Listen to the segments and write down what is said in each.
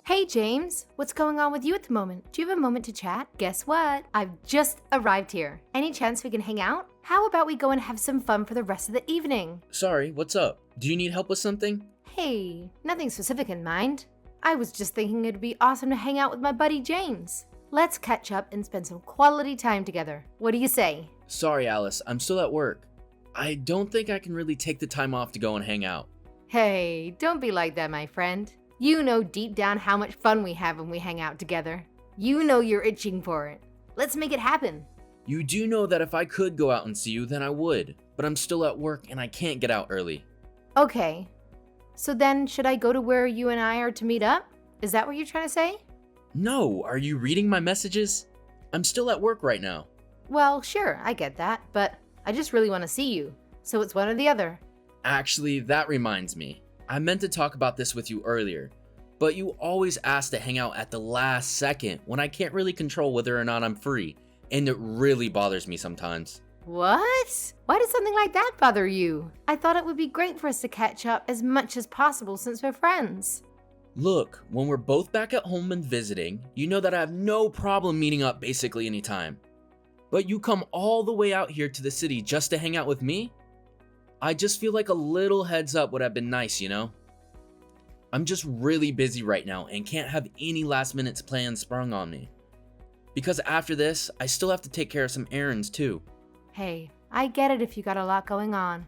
Hey James, what's going on with you at the moment? Do you have a moment to chat? Guess what? I've just arrived here. Any chance we can hang out? How about we go and have some fun for the rest of the evening? Sorry, what's up? Do you need help with something? Hey, nothing specific in mind. I was just thinking it'd be awesome to hang out with my buddy James. Let's catch up and spend some quality time together. What do you say? Sorry, Alice, I'm still at work. I don't think I can really take the time off to go and hang out. Hey, don't be like that, my friend. You know deep down how much fun we have when we hang out together. You know you're itching for it. Let's make it happen. You do know that if I could go out and see you, then I would. But I'm still at work and I can't get out early. Okay. So then, should I go to where you and I are to meet up? Is that what you're trying to say? No, are you reading my messages? I'm still at work right now. Well, sure, I get that, but I just really want to see you. So it's one or the other. Actually, that reminds me. I meant to talk about this with you earlier, but you always ask to hang out at the last second when I can't really control whether or not I'm free, and it really bothers me sometimes. What? Why does something like that bother you? I thought it would be great for us to catch up as much as possible since we're friends. Look, when we're both back at home and visiting, you know that I have no problem meeting up basically anytime. But you come all the way out here to the city just to hang out with me? I just feel like a little heads up would have been nice, you know? I'm just really busy right now and can't have any last minute plans sprung on me. Because after this, I still have to take care of some errands too. Hey, I get it if you got a lot going on.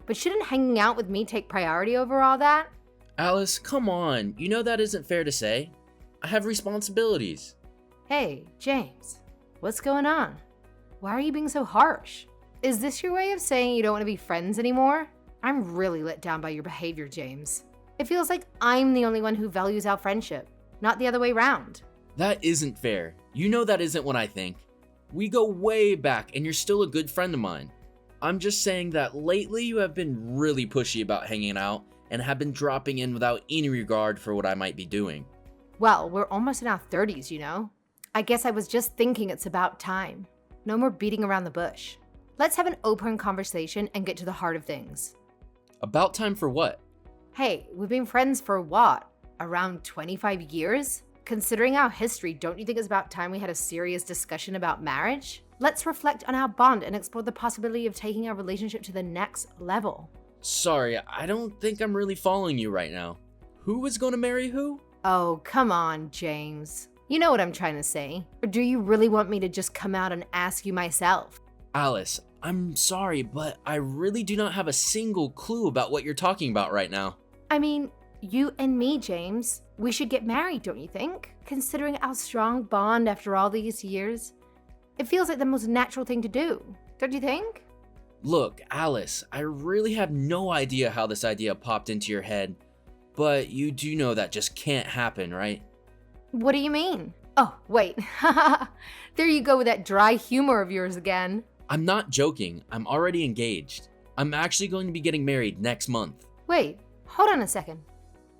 But shouldn't hanging out with me take priority over all that? Alice, come on, you know that isn't fair to say. I have responsibilities. Hey, James, what's going on? Why are you being so harsh? Is this your way of saying you don't want to be friends anymore? I'm really let down by your behavior, James. It feels like I'm the only one who values our friendship, not the other way round. That isn't fair. You know that isn't what I think. We go way back and you're still a good friend of mine. I'm just saying that lately you have been really pushy about hanging out and have been dropping in without any regard for what I might be doing. Well, we're almost in our 30s, you know? I guess I was just thinking it's about time. No more beating around the bush. Let's have an open conversation and get to the heart of things. About time for what? Hey, we've been friends for what? Around 25 years? Considering our history, don't you think it's about time we had a serious discussion about marriage? Let's reflect on our bond and explore the possibility of taking our relationship to the next level. Sorry, I don't think I'm really following you right now. Who is going to marry who? Oh, come on, James. You know what I'm trying to say. Or do you really want me to just come out and ask you myself? Alice, I'm sorry, but I really do not have a single clue about what you're talking about right now. I mean, you and me, James. We should get married, don't you think? Considering our strong bond after all these years. It feels like the most natural thing to do, don't you think? Look, Alice, I really have no idea how this idea popped into your head, but you do know that just can't happen, right? What do you mean? Oh, wait. There you go with that dry humor of yours again. I'm not joking. I'm already engaged. I'm actually going to be getting married next month. Wait, hold on a second.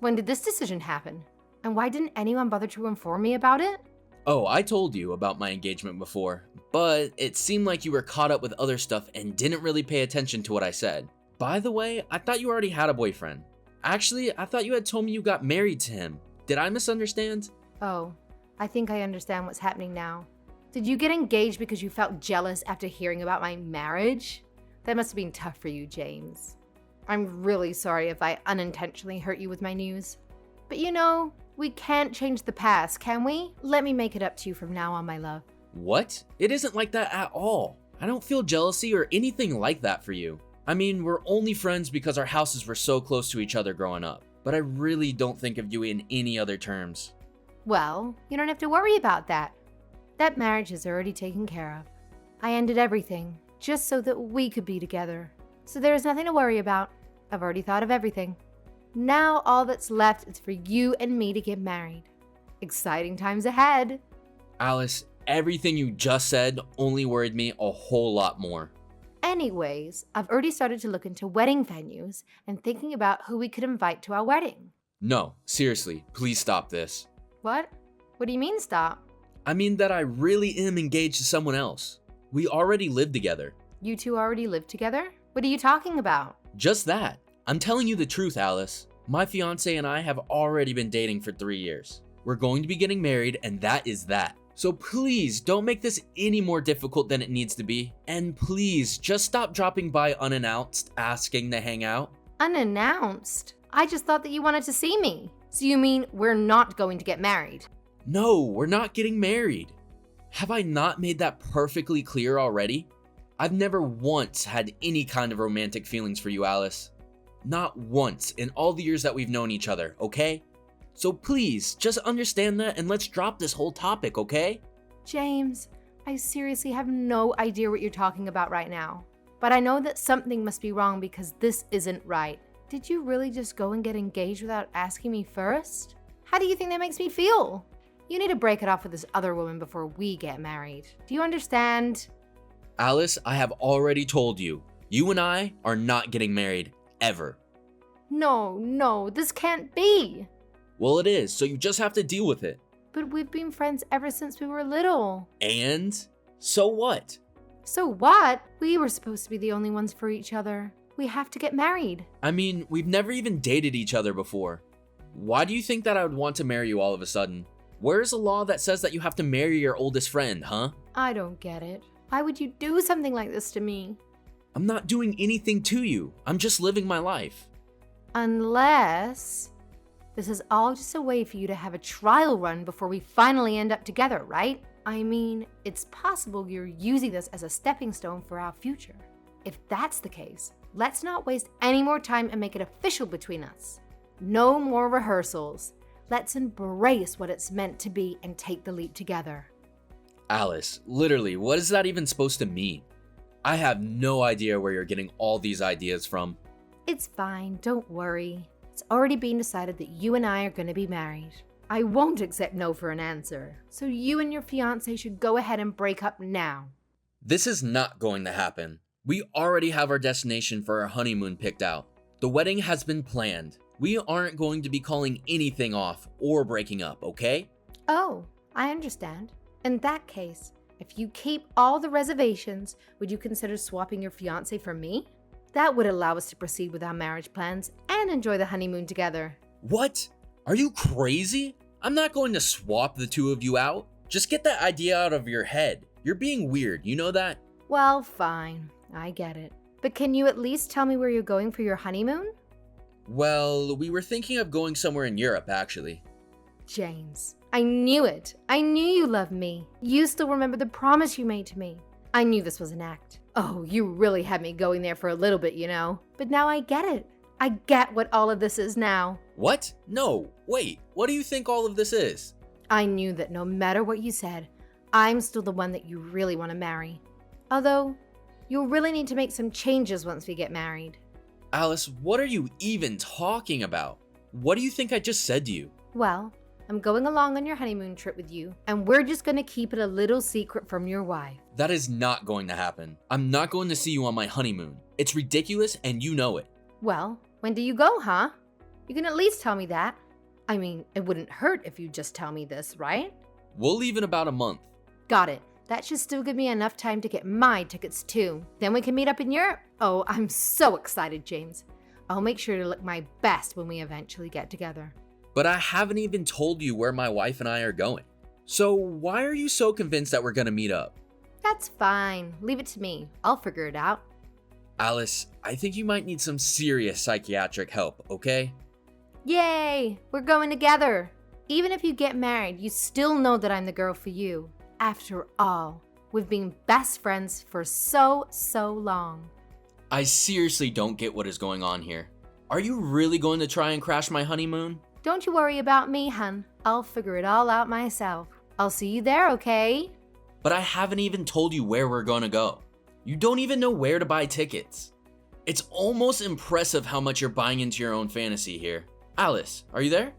When did this decision happen? And why didn't anyone bother to inform me about it? Oh, I told you about my engagement before, but it seemed like you were caught up with other stuff and didn't really pay attention to what I said. By the way, I thought you already had a boyfriend. Actually, I thought you had told me you got married to him. Did I misunderstand? Oh, I think I understand what's happening now. Did you get engaged because you felt jealous after hearing about my marriage? That must have been tough for you, James. I'm really sorry if I unintentionally hurt you with my news. But you know, we can't change the past, can we? Let me make it up to you from now on, my love. What? It isn't like that at all. I don't feel jealousy or anything like that for you. I mean, we're only friends because our houses were so close to each other growing up. But I really don't think of you in any other terms. Well, you don't have to worry about that. That marriage is already taken care of. I ended everything just so that we could be together. So there is nothing to worry about. I've already thought of everything. Now all that's left is for you and me to get married. Exciting times ahead. Alice, everything you just said only worried me a whole lot more. Anyways, I've already started to look into wedding venues and thinking about who we could invite to our wedding. No, seriously, please stop this. What? What do you mean stop? I mean that I really am engaged to someone else. We already live together. You two already live together? What are you talking about? Just that. I'm telling you the truth, Alice. My fiancé and I have already been dating for 3 years. We're going to be getting married, and that is that. So please don't make this any more difficult than it needs to be. And please just stop dropping by unannounced, asking to hang out. Unannounced? I just thought that you wanted to see me. So you mean we're not going to get married? No, we're not getting married. Have I not made that perfectly clear already? I've never once had any kind of romantic feelings for you, Alice. Not once in all the years that we've known each other, okay? So please, just understand that and let's drop this whole topic, okay? James, I seriously have no idea what you're talking about right now. But I know that something must be wrong because this isn't right. Did you really just go and get engaged without asking me first? How do you think that makes me feel? You need to break it off with this other woman before we get married. Do you understand? Alice, I have already told you. You and I are not getting married, ever. No, this can't be. Well, it is, so you just have to deal with it. But we've been friends ever since we were little. And? So what? So what? We were supposed to be the only ones for each other. We have to get married. I mean, we've never even dated each other before. Why do you think that I would want to marry you all of a sudden? Where's the law that says that you have to marry your oldest friend, huh? I don't get it. Why would you do something like this to me? I'm not doing anything to you. I'm just living my life. Unless this is all just a way for you to have a trial run before we finally end up together, right? I mean, it's possible you're using this as a stepping stone for our future. If that's the case, let's not waste any more time and make it official between us. No more rehearsals. Let's embrace what it's meant to be and take the leap together. Alice, literally, what is that even supposed to mean? I have no idea where you're getting all these ideas from. It's fine, don't worry. It's already been decided that you and I are going to be married. I won't accept no for an answer. So you and your fiancé should go ahead and break up now. This is not going to happen. We already have our destination for our honeymoon picked out. The wedding has been planned. We aren't going to be calling anything off or breaking up, okay? Oh, I understand. In that case, if you keep all the reservations, would you consider swapping your fiancé for me? That would allow us to proceed with our marriage plans and enjoy the honeymoon together. What? Are you crazy? I'm not going to swap the two of you out. Just get that idea out of your head. You're being weird, you know that? Well, fine. I get it. But can you at least tell me where you're going for your honeymoon? Well, we were thinking of going somewhere in Europe, actually. James, I knew it. I knew you loved me. You still remember the promise you made to me. I knew this was an act. Oh, you really had me going there for a little bit, you know. But now I get it. I get what all of this is now. What? No, wait, what do you think all of this is? I knew that no matter what you said, I'm still the one that you really want to marry. Although, you'll really need to make some changes once we get married. Alice, what are you even talking about? What do you think I just said to you? Well, I'm going along on your honeymoon trip with you, and we're just going to keep it a little secret from your wife. That is not going to happen. I'm not going to see you on my honeymoon. It's ridiculous and you know it. Well, when do you go, huh? You can at least tell me that. I mean, it wouldn't hurt if you just tell me this, right? We'll leave in about a month. Got it. That should still give me enough time to get my tickets too. Then we can meet up in Europe. Oh, I'm so excited, James. I'll make sure to look my best when we eventually get together. But I haven't even told you where my wife and I are going. So why are you so convinced that we're gonna meet up? That's fine. Leave it to me. I'll figure it out. Alice, I think you might need some serious psychiatric help, okay? Yay! We're going together. Even if you get married, you still know that I'm the girl for you. After all, we've been best friends for so long. I seriously don't get what is going on here. Are you really going to try and crash my honeymoon? Don't you worry about me, hun. I'll figure it all out myself. I'll see you there, okay? But I haven't even told you where we're gonna go. You don't even know where to buy tickets. It's almost impressive how much you're buying into your own fantasy here. Alice, are you there?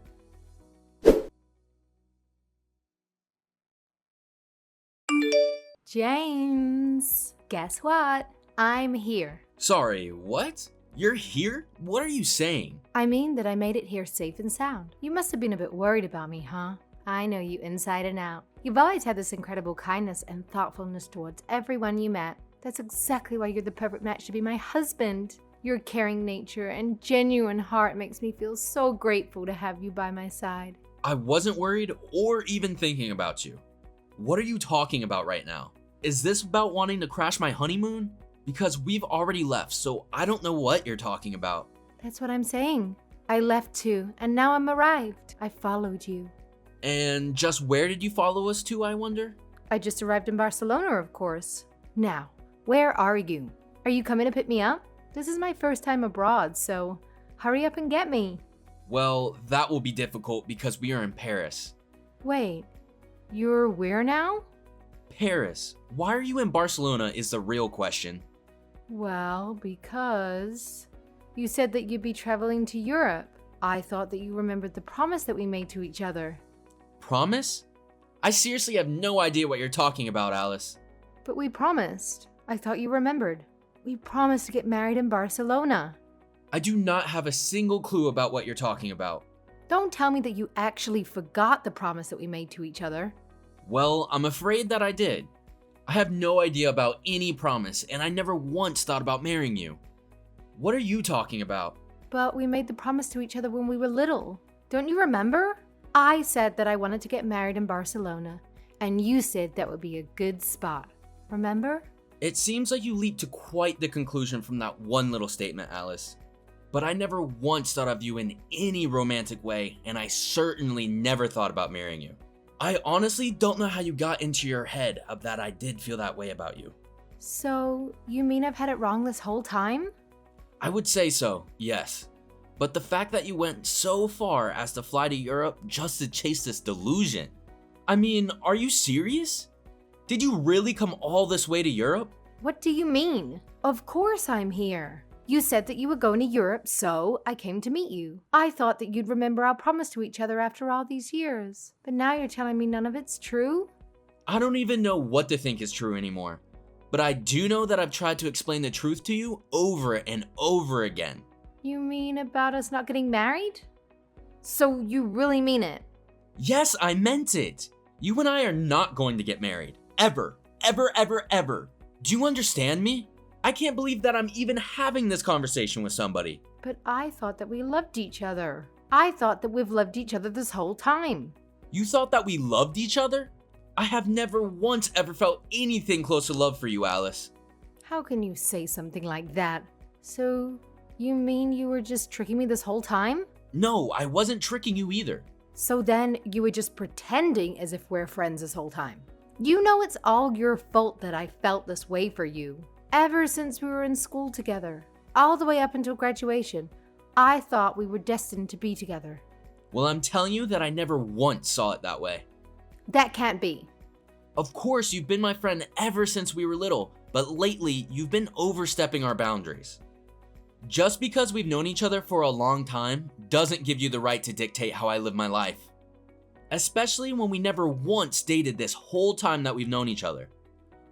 James, guess what? I'm here. Sorry, what? You're here? What are you saying? I mean that I made it here safe and sound. You must have been a bit worried about me, huh? I know you inside and out. You've always had this incredible kindness and thoughtfulness towards everyone you met. That's exactly why you're the perfect match to be my husband. Your caring nature and genuine heart makes me feel so grateful to have you by my side. I wasn't worried or even thinking about you. What are you talking about right now? Is this about wanting to crash my honeymoon? Because we've already left, so I don't know what you're talking about. That's what I'm saying. I left too, and now I'm arrived. I followed you. And just where did you follow us to, I wonder? I just arrived in Barcelona, of course. Now, where are you? Are you coming to pick me up? This is my first time abroad, so hurry up and get me. Well, that will be difficult because we are in Paris. Wait, you're where now? Paris. Why are you in Barcelona is the real question. Well, because you said that you'd be traveling to Europe. I thought that you remembered the promise that we made to each other. Promise? I seriously have no idea what you're talking about, Alice. But we promised. I thought you remembered. We promised to get married in Barcelona. I do not have a single clue about what you're talking about. Don't tell me that you actually forgot the promise that we made to each other. Well, I'm afraid that I did. I have no idea about any promise, and I never once thought about marrying you. What are you talking about? But we made the promise to each other when we were little. Don't you remember? I said that I wanted to get married in Barcelona, and you said that would be a good spot. Remember? It seems like you leaped to quite the conclusion from that one little statement, Alice. But I never once thought of you in any romantic way, and I certainly never thought about marrying you. I honestly don't know how you got into your head of that I did feel that way about you. So, you mean I've had it wrong this whole time? I would say so, yes. But the fact that you went so far as to fly to Europe just to chase this delusion. I mean, are you serious? Did you really come all this way to Europe? What do you mean? Of course I'm here. You said that you were going to Europe, so I came to meet you. I thought that you'd remember our promise to each other after all these years. But now you're telling me none of it's true? I don't even know what to think is true anymore. But I do know that I've tried to explain the truth to you over and over again. You mean about us not getting married? So you really mean it? Yes, I meant it. You and I are not going to get married. Ever. Ever, ever, ever. Do you understand me? I can't believe that I'm even having this conversation with somebody. But I thought that we loved each other. I thought that we've loved each other this whole time. You thought that we loved each other? I have never once ever felt anything close to love for you, Alice. How can you say something like that? So, you mean you were just tricking me this whole time? No, I wasn't tricking you either. So then you were just pretending as if we're friends this whole time. You know it's all your fault that I felt this way for you. Ever since we were in school together, all the way up until graduation, I thought we were destined to be together. Well, I'm telling you that I never once saw it that way. That can't be. Of course, you've been my friend ever since we were little, but lately, you've been overstepping our boundaries. Just because we've known each other for a long time doesn't give you the right to dictate how I live my life. Especially when we never once dated this whole time that we've known each other.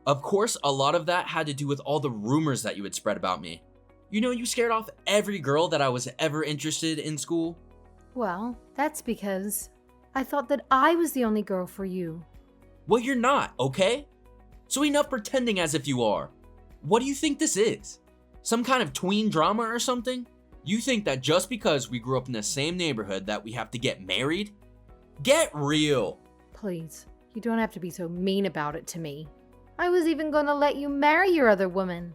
Of course, a lot of that had to do with all the rumors that you had spread about me. You know, you scared off every girl that I was ever interested in school. Well, that's because I thought that I was the only girl for you. Well, you're not, okay? So enough pretending as if you are. What do you think this is? Some kind of tween drama or something? You think that just because we grew up in the same neighborhood that we have to get married? Get real! Please, you don't have to be so mean about it to me. I was even gonna let you marry your other woman.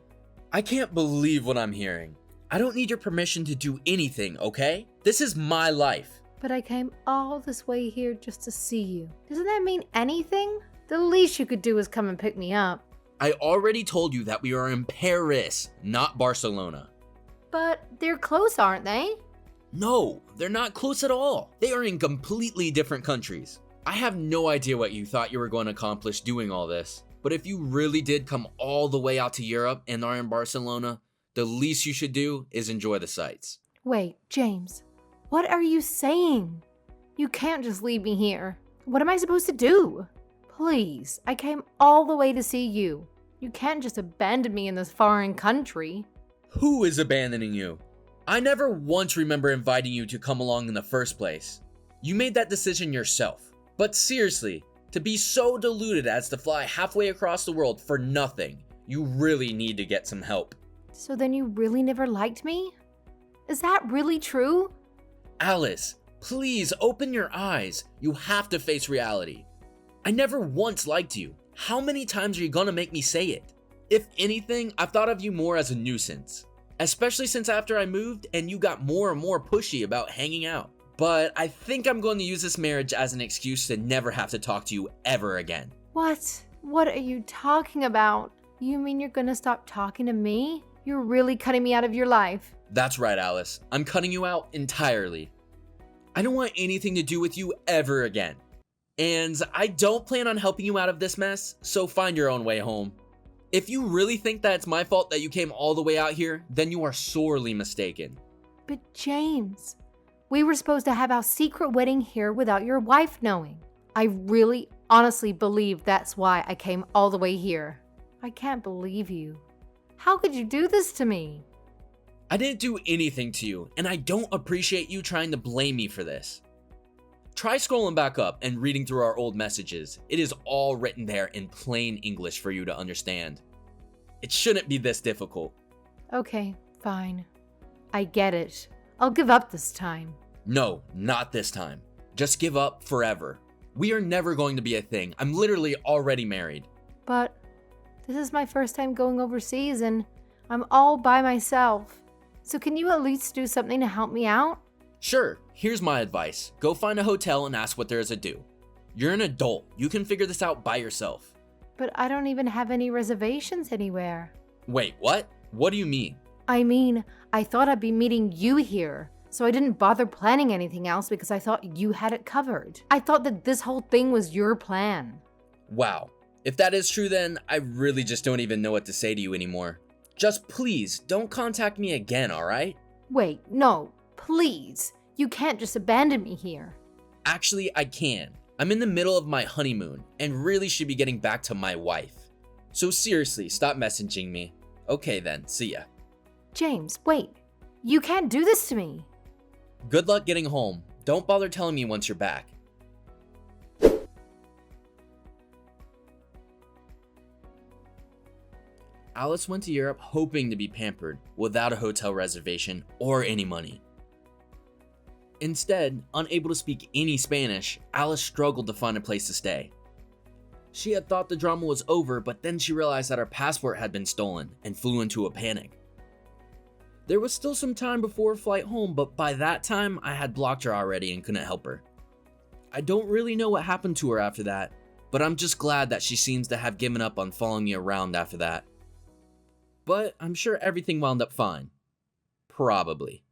I can't believe what I'm hearing. I don't need your permission to do anything, okay? This is my life. But I came all this way here just to see you. Doesn't that mean anything? The least you could do is come and pick me up. I already told you that we are in Paris, not Barcelona. But they're close, aren't they? No, they're not close at all. They are in completely different countries. I have no idea what you thought you were going to accomplish doing all this. But if you really did come all the way out to Europe and are in Barcelona, the least you should do is enjoy the sights. Wait, James, what are you saying? You can't just leave me here. What am I supposed to do? Please, I came all the way to see you. You can't just abandon me in this foreign country. Who is abandoning you? I never once remember inviting you to come along in the first place. You made that decision yourself. But seriously, to be so deluded as to fly halfway across the world for nothing, you really need to get some help. So then you really never liked me? Is that really true? Alice, Please open your eyes. You have to face reality. I never once liked you. How many times are you gonna make me say it? If anything, I've thought of you more as a nuisance. Especially since after I moved and you got more and more pushy about hanging out. But I think I'm going to use this marriage as an excuse to never have to talk to you ever again. What? What are you talking about? You mean you're gonna stop talking to me? You're really cutting me out of your life. That's right, Alice. I'm cutting you out entirely. I don't want anything to do with you ever again. And I don't plan on helping you out of this mess, so find your own way home. If you really think that it's my fault that you came all the way out here, then you are sorely mistaken. But James, we were supposed to have our secret wedding here without your wife knowing. I really, honestly believe that's why I came all the way here. I can't believe you. How could you do this to me? I didn't do anything to you, and I don't appreciate you trying to blame me for this. Try scrolling back up and reading through our old messages. It is all written there in plain English for you to understand. It shouldn't be this difficult. Okay, fine. I get it. I'll give up this time. No, not this time. Just give up forever. We are never going to be a thing. I'm literally already married. But this is my first time going overseas and I'm all by myself. So can you at least do something to help me out? Sure, here's my advice. Go find a hotel and ask what there is to do. You're an adult. You can figure this out by yourself. But I don't even have any reservations anywhere. Wait, what? What do you mean? I mean, I thought I'd be meeting you here, so I didn't bother planning anything else because I thought you had it covered. I thought that this whole thing was your plan. Wow. If that is true, then I really just don't even know what to say to you anymore. Just please, don't contact me again, alright? Wait, no, please. You can't just abandon me here. Actually, I can. I'm in the middle of my honeymoon and really should be getting back to my wife. So seriously, stop messaging me. Okay then, see ya. James, wait. You can't do this to me. Good luck getting home. Don't bother telling me once you're back. Alice went to Europe hoping to be pampered without a hotel reservation or any money. Instead, unable to speak any Spanish, Alice struggled to find a place to stay. She had thought the drama was over, but then she realized that her passport had been stolen and flew into a panic. There was still some time before her flight home, but by that time, I had blocked her already and couldn't help her. I don't really know what happened to her after that, but I'm just glad that she seems to have given up on following me around after that. But I'm sure everything wound up fine. Probably.